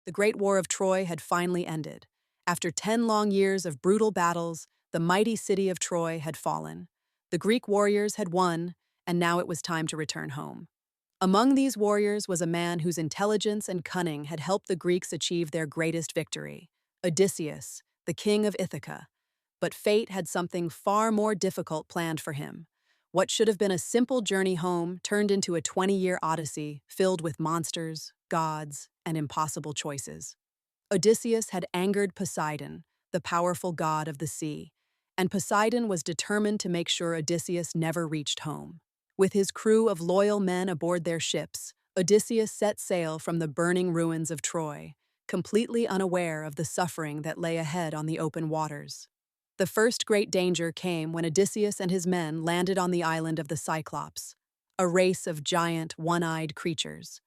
The Great War of Troy had finally ended. After 10 long years of brutal battles, the mighty city of Troy had fallen. The Greek warriors had won, and now it was time to return home. Among these warriors was a man whose intelligence and cunning had helped the Greeks achieve their greatest victory, Odysseus, the king of Ithaca. But fate had something far more difficult planned for him. What should have been a simple journey home turned into a 20-year odyssey filled with monsters, gods, and impossible choices. Odysseus had angered Poseidon, the powerful god of the sea, and Poseidon was determined to make sure Odysseus never reached home. With his crew of loyal men aboard their ships, Odysseus set sail from the burning ruins of Troy, completely unaware of the suffering that lay ahead on the open waters. The first great danger came when Odysseus and his men landed on the island of the Cyclops, a race of giant, one-eyed creatures.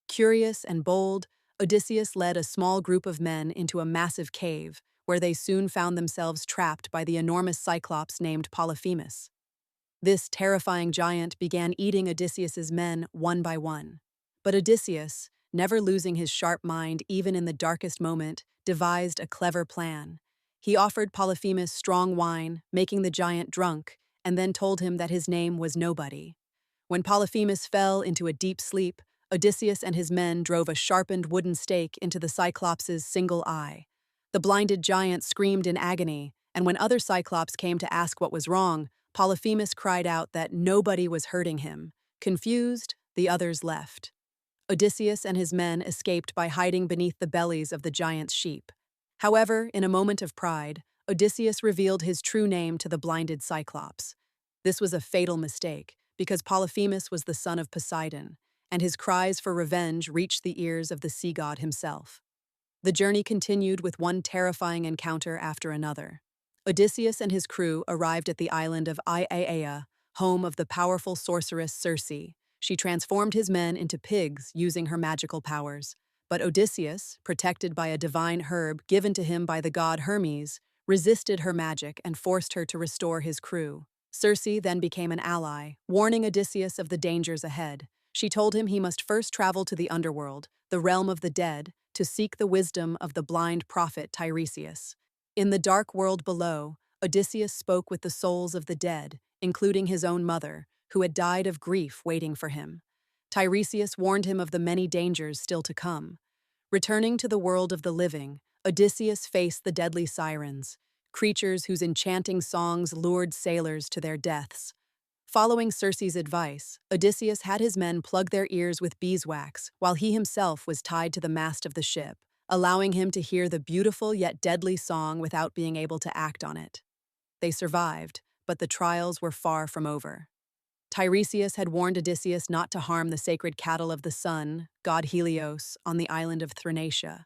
Curious and bold, Odysseus led a small group of men into a massive cave, where they soon found themselves trapped by the enormous Cyclops named Polyphemus. This terrifying giant began eating Odysseus's men one by one. But Odysseus, never losing his sharp mind even in the darkest moment, devised a clever plan. He offered Polyphemus strong wine, making the giant drunk, and then told him that his name was Nobody. When Polyphemus fell into a deep sleep, Odysseus and his men drove a sharpened wooden stake into the Cyclops' single eye. The blinded giant screamed in agony, and when other Cyclops came to ask what was wrong, Polyphemus cried out that nobody was hurting him. Confused, the others left. Odysseus and his men escaped by hiding beneath the bellies of the giant's sheep. However, in a moment of pride, Odysseus revealed his true name to the blinded Cyclops. This was a fatal mistake, because Polyphemus was the son of Poseidon, and his cries for revenge reached the ears of the sea god himself. The journey continued with one terrifying encounter after another. Odysseus and his crew arrived at the island of Aiaia, home of the powerful sorceress Circe. She transformed his men into pigs using her magical powers. But Odysseus, protected by a divine herb given to him by the god Hermes, resisted her magic and forced her to restore his crew. Circe then became an ally, warning Odysseus of the dangers ahead. She told him he must first travel to the underworld, the realm of the dead, to seek the wisdom of the blind prophet Tiresias. In the dark world below, Odysseus spoke with the souls of the dead, including his own mother, who had died of grief waiting for him. Tiresias warned him of the many dangers still to come. Returning to the world of the living, Odysseus faced the deadly Sirens, creatures whose enchanting songs lured sailors to their deaths. Following Circe's advice, Odysseus had his men plug their ears with beeswax, while he himself was tied to the mast of the ship, allowing him to hear the beautiful yet deadly song without being able to act on it. They survived, but the trials were far from over. Tiresias had warned Odysseus not to harm the sacred cattle of the sun, god Helios, on the island of Thrinacia.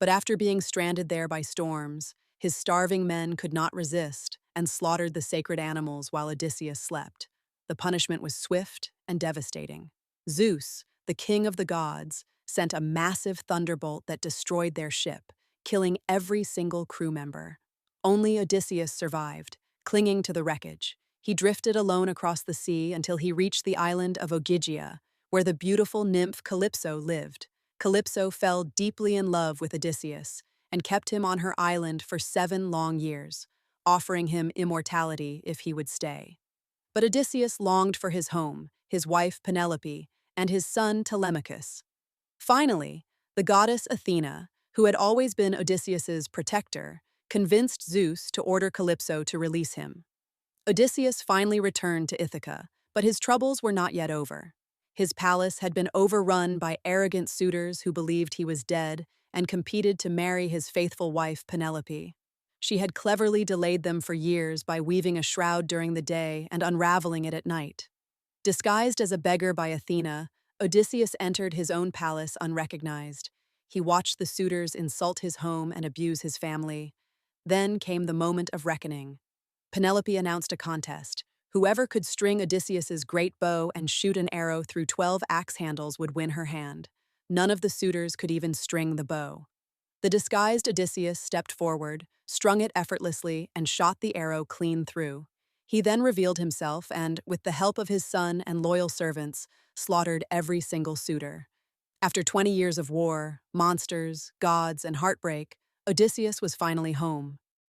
But after being stranded there by storms, his starving men could not resist and slaughtered the sacred animals while Odysseus slept. The punishment was swift and devastating. Zeus, the king of the gods, sent a massive thunderbolt that destroyed their ship, killing every single crew member. Only Odysseus survived, clinging to the wreckage. He drifted alone across the sea until he reached the island of Ogygia, where the beautiful nymph Calypso lived. Calypso fell deeply in love with Odysseus and kept him on her island for 7 long years, offering him immortality if he would stay. But Odysseus longed for his home, his wife Penelope, and his son Telemachus. Finally, the goddess Athena, who had always been Odysseus's protector, convinced Zeus to order Calypso to release him. Odysseus finally returned to Ithaca, but his troubles were not yet over. His palace had been overrun by arrogant suitors who believed he was dead and competed to marry his faithful wife Penelope. She had cleverly delayed them for years by weaving a shroud during the day and unraveling it at night. Disguised as a beggar by Athena, Odysseus entered his own palace unrecognized. He watched the suitors insult his home and abuse his family. Then came the moment of reckoning. Penelope announced a contest. Whoever could string Odysseus's great bow and shoot an arrow through 12 axe handles would win her hand. None of the suitors could even string the bow. The disguised Odysseus stepped forward, strung it effortlessly, and shot the arrow clean through. He then revealed himself and, with the help of his son and loyal servants, slaughtered every single suitor. After 20 years of war, monsters, gods, and heartbreak, Odysseus was finally home.